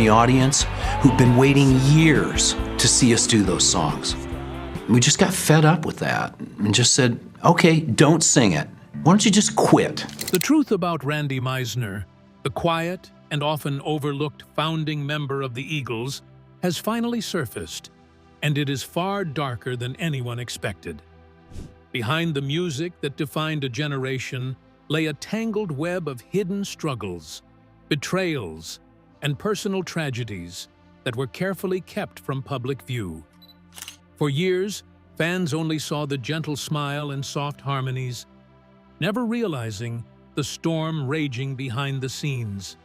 the audience who've been waiting years to see us do those songs. We just got fed up with that and just said, okay, don't sing it. Why don't you just quit? The truth about Randy Meisner, the quiet and often overlooked founding member of the Eagles, has finally surfaced, and it is far darker than anyone expected. Behind the music that defined a generation lay a tangled web of hidden struggles, betrayals, and personal tragedies that were carefully kept from public view. For years, fans only saw the gentle smile and soft harmonies, never realizing the storm raging behind the scenes.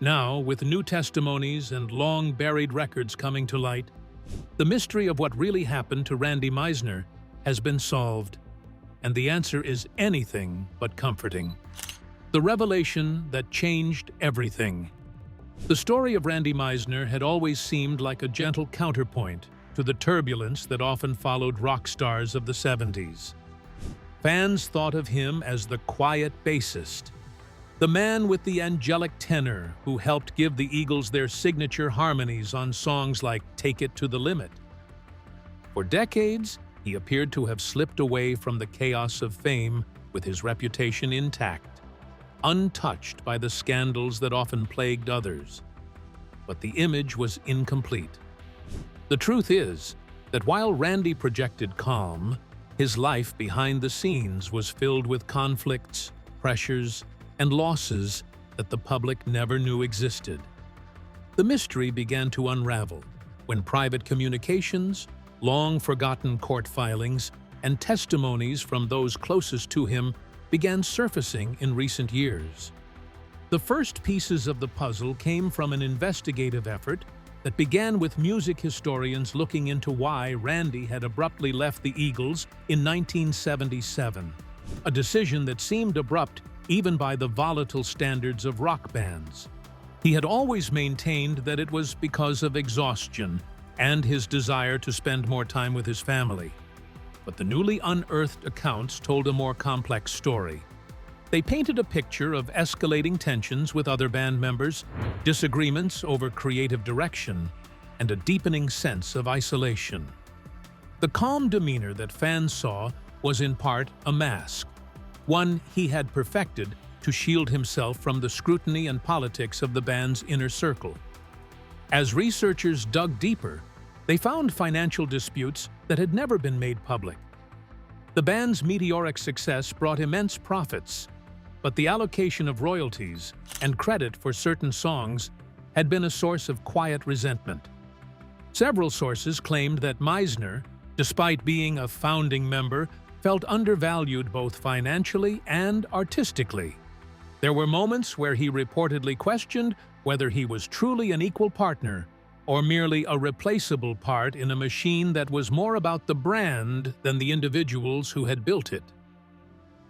Now, with new testimonies and long-buried records coming to light, the mystery of what really happened to Randy Meisner has been solved, and the answer is anything but comforting. The revelation that changed everything. The story of Randy Meisner had always seemed like a gentle counterpoint to the turbulence that often followed rock stars of the 70s. Fans thought of him as the quiet bassist, the man with the angelic tenor who helped give the Eagles their signature harmonies on songs like Take It to the Limit. For decades, he appeared to have slipped away from the chaos of fame with his reputation intact, untouched by the scandals that often plagued others. But the image was incomplete. The truth is that while Randy projected calm, his life behind the scenes was filled with conflicts, pressures, and losses that the public never knew existed. The mystery began to unravel when private communications, long-forgotten court filings, and testimonies from those closest to him began surfacing in recent years. The first pieces of the puzzle came from an investigative effort that began with music historians looking into why Randy had abruptly left the Eagles in 1977, a decision that seemed abrupt even by the volatile standards of rock bands. He had always maintained that it was because of exhaustion and his desire to spend more time with his family. But the newly unearthed accounts told a more complex story. They painted a picture of escalating tensions with other band members, disagreements over creative direction, and a deepening sense of isolation. The calm demeanor that fans saw was in part a mask, one he had perfected to shield himself from the scrutiny and politics of the band's inner circle. As researchers dug deeper, they found financial disputes that had never been made public. The band's meteoric success brought immense profits, but the allocation of royalties and credit for certain songs had been a source of quiet resentment. Several sources claimed that Meisner, despite being a founding member, felt undervalued both financially and artistically. There were moments where he reportedly questioned whether he was truly an equal partner or merely a replaceable part in a machine that was more about the brand than the individuals who had built it.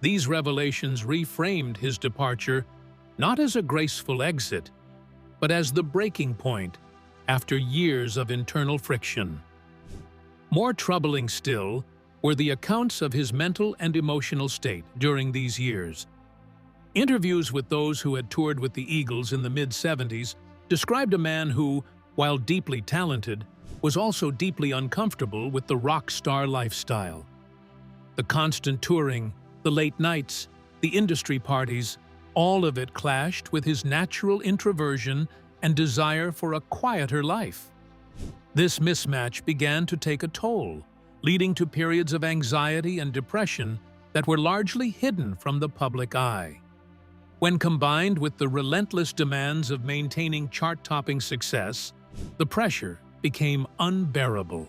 These revelations reframed his departure not as a graceful exit, but as the breaking point after years of internal friction. More troubling still were the accounts of his mental and emotional state during these years. Interviews with those who had toured with the Eagles in the mid-70s described a man who, while deeply talented, was also deeply uncomfortable with the rock star lifestyle. The constant touring, the late nights, the industry parties, all of it clashed with his natural introversion and desire for a quieter life. This mismatch began to take a toll, leading to periods of anxiety and depression that were largely hidden from the public eye. When combined with the relentless demands of maintaining chart-topping success, the pressure became unbearable.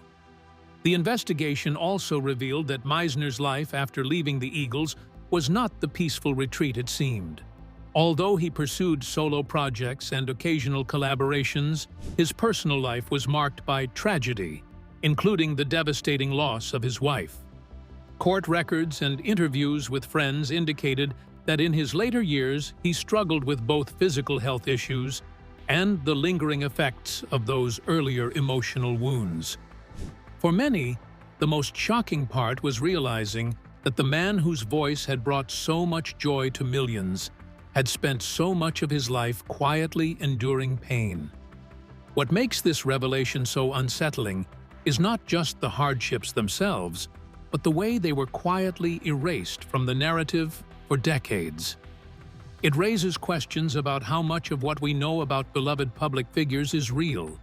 The investigation also revealed that Meisner's life after leaving the Eagles was not the peaceful retreat it seemed. Although he pursued solo projects and occasional collaborations, his personal life was marked by tragedy, including the devastating loss of his wife. Court records and interviews with friends indicated that in his later years he struggled with both physical health issues and the lingering effects of those earlier emotional wounds. For many, the most shocking part was realizing that the man whose voice had brought so much joy to millions had spent so much of his life quietly enduring pain. What makes this revelation so unsettling is not just the hardships themselves, but the way they were quietly erased from the narrative for decades. It raises questions about how much of what we know about beloved public figures is real,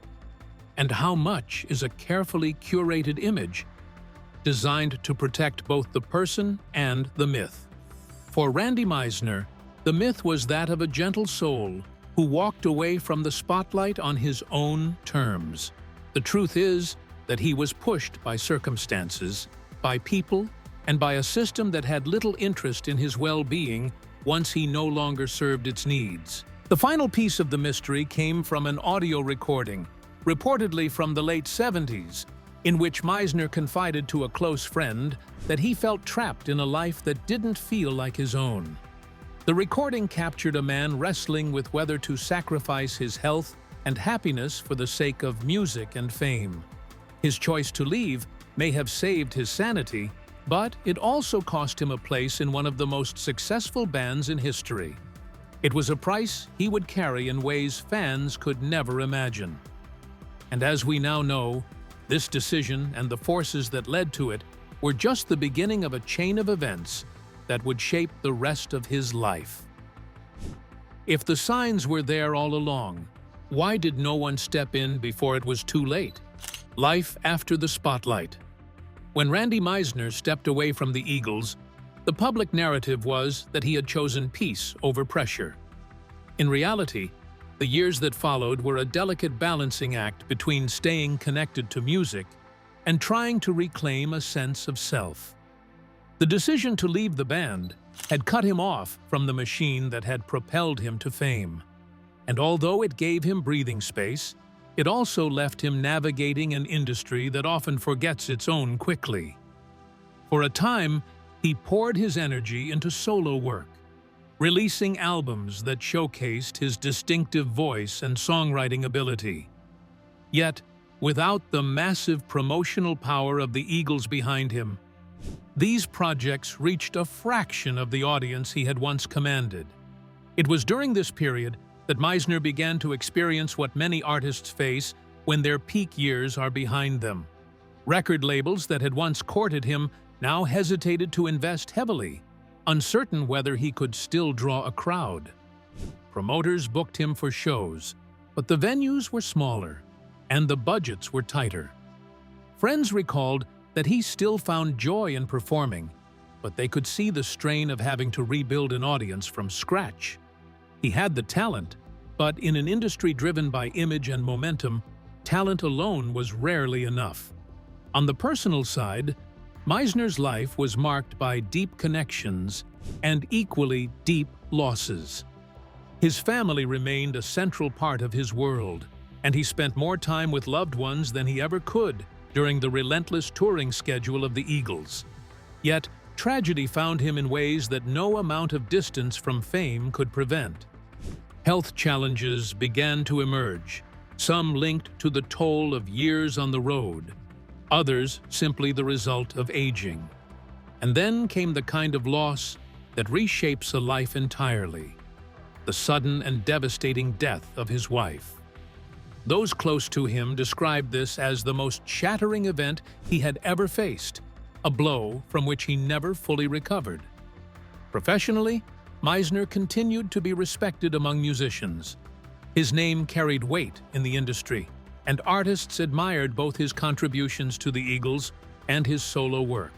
and how much is a carefully curated image designed to protect both the person and the myth. For Randy Meisner, the myth was that of a gentle soul who walked away from the spotlight on his own terms. The truth is that he was pushed by circumstances, by people, and by a system that had little interest in his well-being once he no longer served its needs. The final piece of the mystery came from an audio recording, reportedly from the late 70s, in which Meisner confided to a close friend that he felt trapped in a life that didn't feel like his own. The recording captured a man wrestling with whether to sacrifice his health and happiness for the sake of music and fame. His choice to leave may have saved his sanity, but it also cost him a place in one of the most successful bands in history. It was a price he would carry in ways fans could never imagine. And as we now know, this decision and the forces that led to it were just the beginning of a chain of events that would shape the rest of his life. If the signs were there all along, why did no one step in before it was too late? Life after the spotlight. When Randy Meisner stepped away from the Eagles, the public narrative was that he had chosen peace over pressure. In reality, the years that followed were a delicate balancing act between staying connected to music and trying to reclaim a sense of self. The decision to leave the band had cut him off from the machine that had propelled him to fame. And although it gave him breathing space, it also left him navigating an industry that often forgets its own quickly. For a time, he poured his energy into solo work, releasing albums that showcased his distinctive voice and songwriting ability. Yet, without the massive promotional power of the Eagles behind him, these projects reached a fraction of the audience he had once commanded. It was during this period that Meisner began to experience what many artists face when their peak years are behind them. Record labels that had once courted him now hesitated to invest heavily, uncertain whether he could still draw a crowd. Promoters booked him for shows, but the venues were smaller, and the budgets were tighter. Friends recalled that he still found joy in performing, but they could see the strain of having to rebuild an audience from scratch. He had the talent, but in an industry driven by image and momentum, talent alone was rarely enough. On the personal side, Meisner's life was marked by deep connections and equally deep losses. His family remained a central part of his world, and he spent more time with loved ones than he ever could during the relentless touring schedule of the Eagles. Yet, tragedy found him in ways that no amount of distance from fame could prevent. Health challenges began to emerge, some linked to the toll of years on the road, others simply the result of aging. And then came the kind of loss that reshapes a life entirely: the sudden and devastating death of his wife. Those close to him described this as the most shattering event he had ever faced, a blow from which he never fully recovered. Professionally, Meisner continued to be respected among musicians. His name carried weight in the industry, and artists admired both his contributions to the Eagles and his solo work.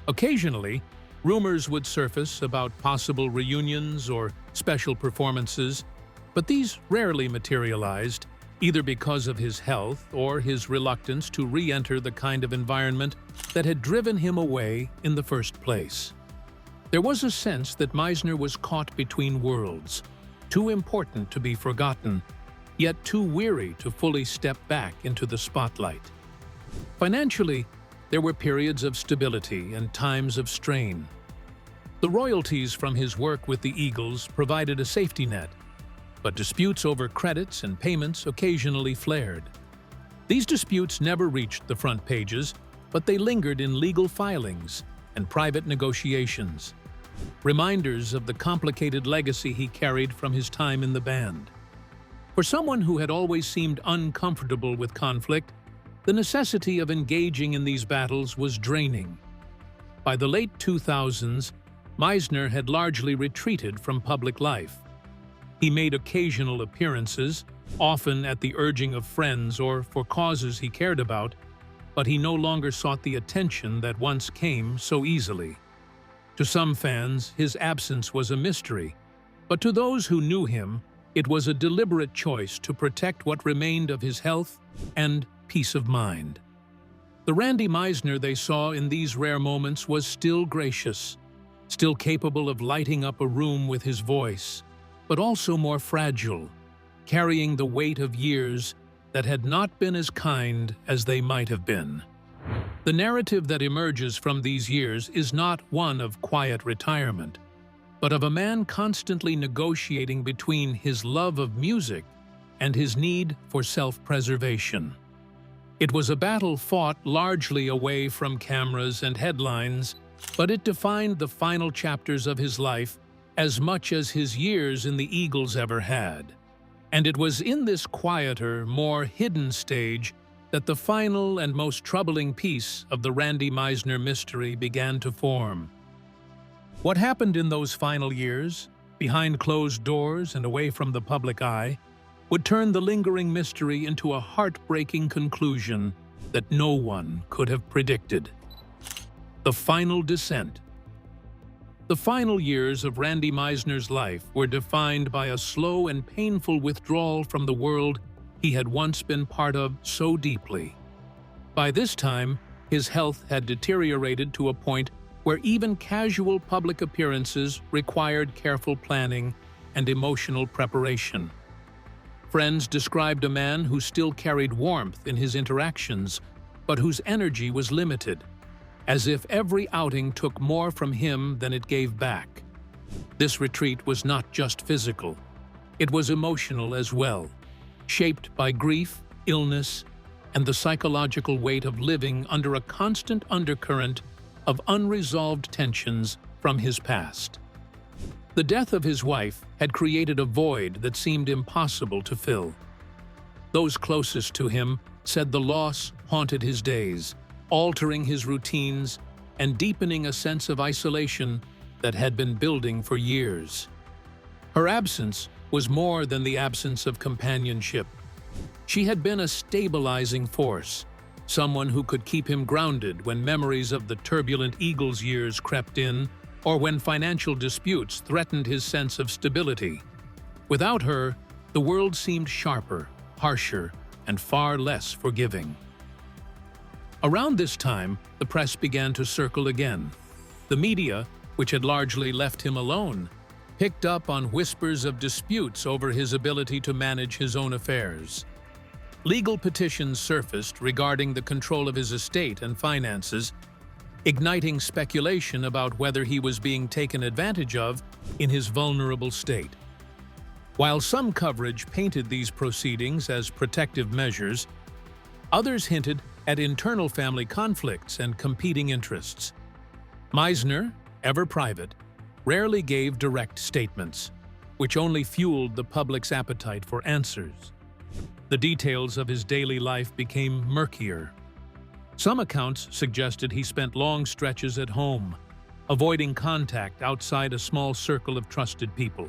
Occasionally, rumors would surface about possible reunions or special performances, but these rarely materialized, either because of his health or his reluctance to re-enter the kind of environment that had driven him away in the first place. There was a sense that Meisner was caught between worlds, too important to be forgotten, yet too weary to fully step back into the spotlight. Financially, there were periods of stability and times of strain. The royalties from his work with the Eagles provided a safety net, but disputes over credits and payments occasionally flared. These disputes never reached the front pages, but they lingered in legal filings and private negotiations, reminders of the complicated legacy he carried from his time in the band. For someone who had always seemed uncomfortable with conflict, the necessity of engaging in these battles was draining. By the late 2000s, Meisner had largely retreated from public life. He made occasional appearances, often at the urging of friends or for causes he cared about, but he no longer sought the attention that once came so easily. To some fans, his absence was a mystery, but to those who knew him, it was a deliberate choice to protect what remained of his health and peace of mind. The Randy Meisner they saw in these rare moments was still gracious, still capable of lighting up a room with his voice, but also more fragile, carrying the weight of years that had not been as kind as they might have been. The narrative that emerges from these years is not one of quiet retirement, but of a man constantly negotiating between his love of music and his need for self-preservation. It was a battle fought largely away from cameras and headlines, but it defined the final chapters of his life as much as his years in the Eagles ever had. And it was in this quieter, more hidden stage that the final and most troubling piece of the Randy Meisner mystery began to form. What happened in those final years, behind closed doors and away from the public eye, would turn the lingering mystery into a heartbreaking conclusion that no one could have predicted. The final descent. The final years of Randy Meisner's life were defined by a slow and painful withdrawal from the world he had once been part of so deeply. By this time, his health had deteriorated to a point where even casual public appearances required careful planning and emotional preparation. Friends described a man who still carried warmth in his interactions, but whose energy was limited, as if every outing took more from him than it gave back. This retreat was not just physical, it was emotional as well, shaped by grief, illness, and the psychological weight of living under a constant undercurrent of unresolved tensions from his past. The death of his wife had created a void that seemed impossible to fill. Those closest to him said the loss haunted his days, altering his routines and deepening a sense of isolation that had been building for years. Her absence was more than the absence of companionship. She had been a stabilizing force, someone who could keep him grounded when memories of the turbulent Eagles years crept in or when financial disputes threatened his sense of stability. Without her, the world seemed sharper, harsher, and far less forgiving. Around this time, the press began to circle again. The media, which had largely left him alone, picked up on whispers of disputes over his ability to manage his own affairs. Legal petitions surfaced regarding the control of his estate and finances, igniting speculation about whether he was being taken advantage of in his vulnerable state. While some coverage painted these proceedings as protective measures, others hinted at internal family conflicts and competing interests. Meisner, ever private, rarely gave direct statements, which only fueled the public's appetite for answers. The details of his daily life became murkier. Some accounts suggested he spent long stretches at home, avoiding contact outside a small circle of trusted people.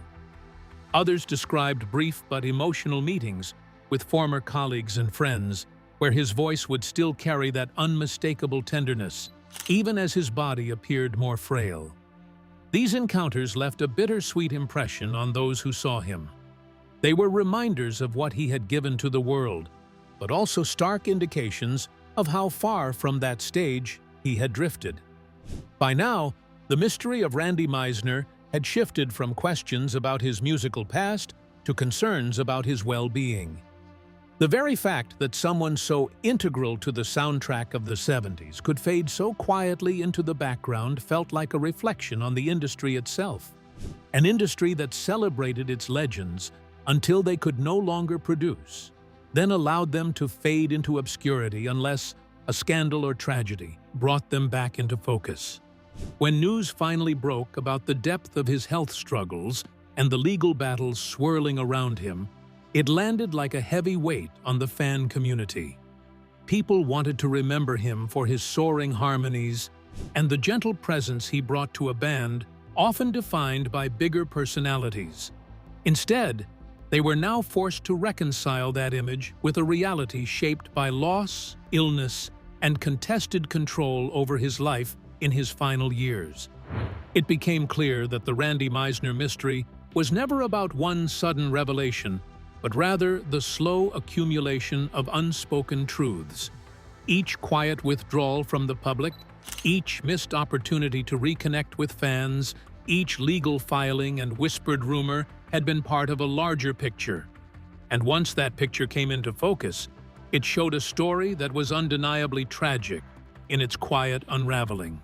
Others described brief but emotional meetings with former colleagues and friends, where his voice would still carry that unmistakable tenderness, even as his body appeared more frail. These encounters left a bittersweet impression on those who saw him. They were reminders of what he had given to the world, but also stark indications of how far from that stage he had drifted. By now, the mystery of Randy Meisner had shifted from questions about his musical past to concerns about his well-being. The very fact that someone so integral to the soundtrack of the 70s could fade so quietly into the background felt like a reflection on the industry itself, an industry that celebrated its legends until they could no longer produce, then allowed them to fade into obscurity unless a scandal or tragedy brought them back into focus. When news finally broke about the depth of his health struggles and the legal battles swirling around him, It landed like a heavy weight on the fan community. People wanted to remember him for his soaring harmonies and the gentle presence he brought to a band often defined by bigger personalities. Instead, they were now forced to reconcile that image with a reality shaped by loss, illness, and contested control over his life in his final years. It became clear that the Randy Meisner mystery was never about one sudden revelation, but rather the slow accumulation of unspoken truths. Each quiet withdrawal from the public, each missed opportunity to reconnect with fans, each legal filing and whispered rumor had been part of a larger picture. And once that picture came into focus, it showed a story that was undeniably tragic in its quiet unraveling.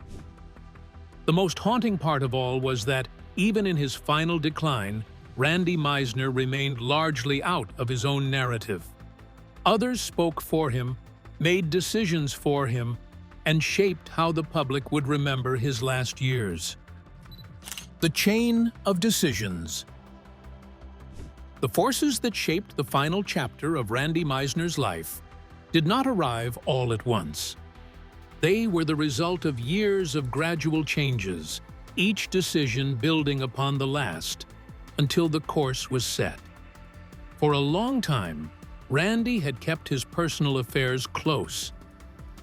The most haunting part of all was that, even in his final decline, Randy Meisner remained largely out of his own narrative. Others spoke for him, made decisions for him, and shaped how the public would remember his last years. The chain of decisions. The forces that shaped the final chapter of Randy Meisner's life did not arrive all at once. They were the result of years of gradual changes, each decision building upon the last, until the course was set. For a long time, Randy had kept his personal affairs close,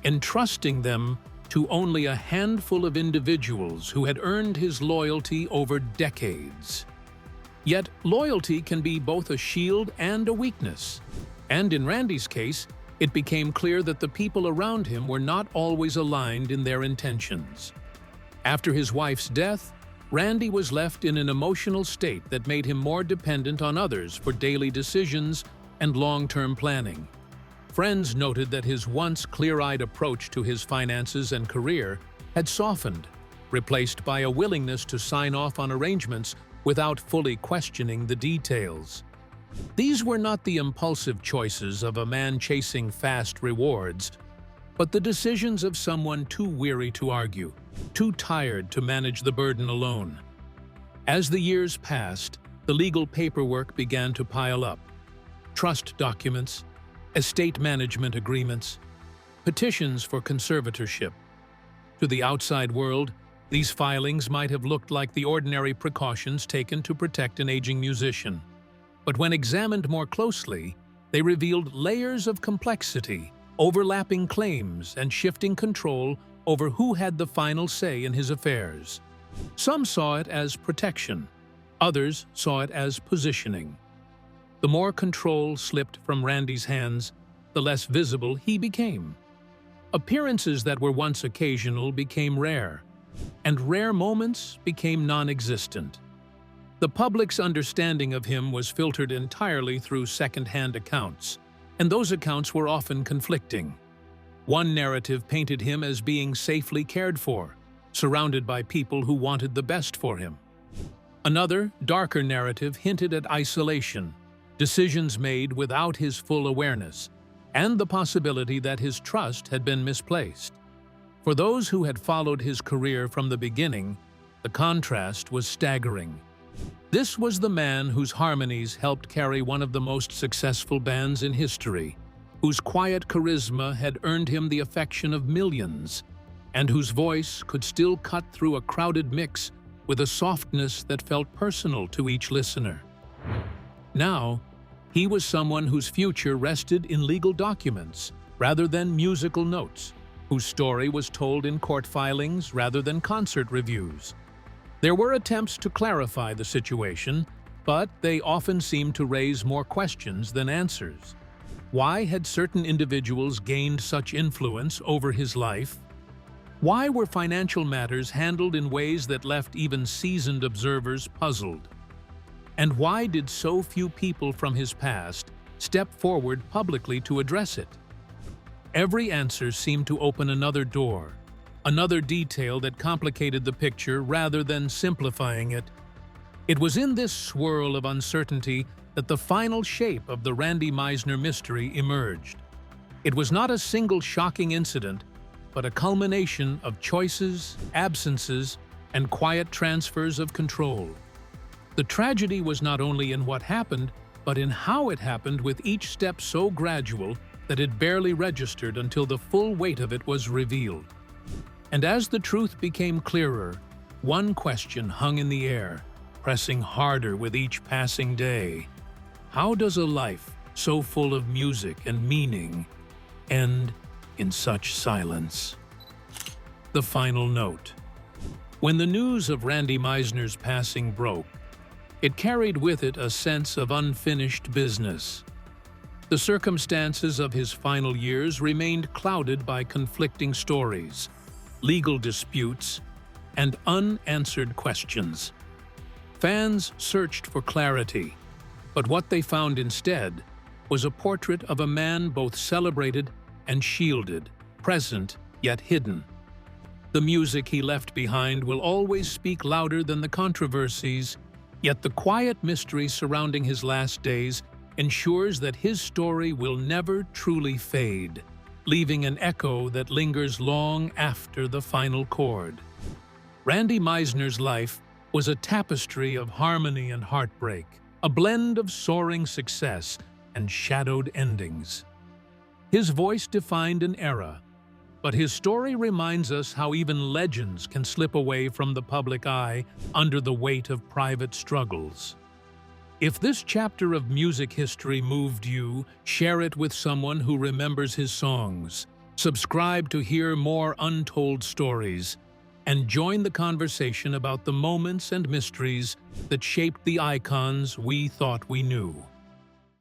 entrusting them to only a handful of individuals who had earned his loyalty over decades. Yet, loyalty can be both a shield and a weakness. And in Randy's case, it became clear that the people around him were not always aligned in their intentions. After his wife's death, Randy was left in an emotional state that made him more dependent on others for daily decisions and long-term planning. Friends noted that his once clear-eyed approach to his finances and career had softened, replaced by a willingness to sign off on arrangements without fully questioning the details. These were not the impulsive choices of a man chasing fast rewards, but the decisions of someone too weary to argue, too tired to manage the burden alone. As the years passed, the legal paperwork began to pile up. Trust documents, estate management agreements, petitions for conservatorship. To the outside world, these filings might have looked like the ordinary precautions taken to protect an aging musician. But when examined more closely, they revealed layers of complexity, overlapping claims, and shifting control over who had the final say in his affairs. Some saw it as protection, others saw it as positioning. The more control slipped from Randy's hands, the less visible he became. Appearances that were once occasional became rare, and rare moments became non-existent. The public's understanding of him was filtered entirely through second-hand accounts, and those accounts were often conflicting. One narrative painted him as being safely cared for, surrounded by people who wanted the best for him. Another, darker narrative hinted at isolation, decisions made without his full awareness, and the possibility that his trust had been misplaced. For those who had followed his career from the beginning, the contrast was staggering. This was the man whose harmonies helped carry one of the most successful bands in history, whose quiet charisma had earned him the affection of millions, and whose voice could still cut through a crowded mix with a softness that felt personal to each listener. Now, he was someone whose future rested in legal documents rather than musical notes, whose story was told in court filings rather than concert reviews. There were attempts to clarify the situation, but they often seemed to raise more questions than answers. Why had certain individuals gained such influence over his life? Why were financial matters handled in ways that left even seasoned observers puzzled? And why did so few people from his past step forward publicly to address it? Every answer seemed to open another door, another detail that complicated the picture rather than simplifying it. It was in this swirl of uncertainty that the final shape of the Randy Meisner mystery emerged. It was not a single shocking incident, but a culmination of choices, absences, and quiet transfers of control. The tragedy was not only in what happened, but in how it happened, with each step so gradual that it barely registered until the full weight of it was revealed. And as the truth became clearer, one question hung in the air, pressing harder with each passing day. How does a life so full of music and meaning end in such silence? The final note. When the news of Randy Meisner's passing broke, it carried with it a sense of unfinished business. The circumstances of his final years remained clouded by conflicting stories, legal disputes, and unanswered questions. Fans searched for clarity, but what they found instead was a portrait of a man both celebrated and shielded, present yet hidden. The music he left behind will always speak louder than the controversies, yet the quiet mystery surrounding his last days ensures that his story will never truly fade, leaving an echo that lingers long after the final chord. Randy Meisner's life was a tapestry of harmony and heartbreak, a blend of soaring success and shadowed endings. His voice defined an era, but his story reminds us how even legends can slip away from the public eye under the weight of private struggles. If this chapter of music history moved you, share it with someone who remembers his songs. Subscribe to hear more untold stories, and join the conversation about the moments and mysteries that shaped the icons we thought we knew.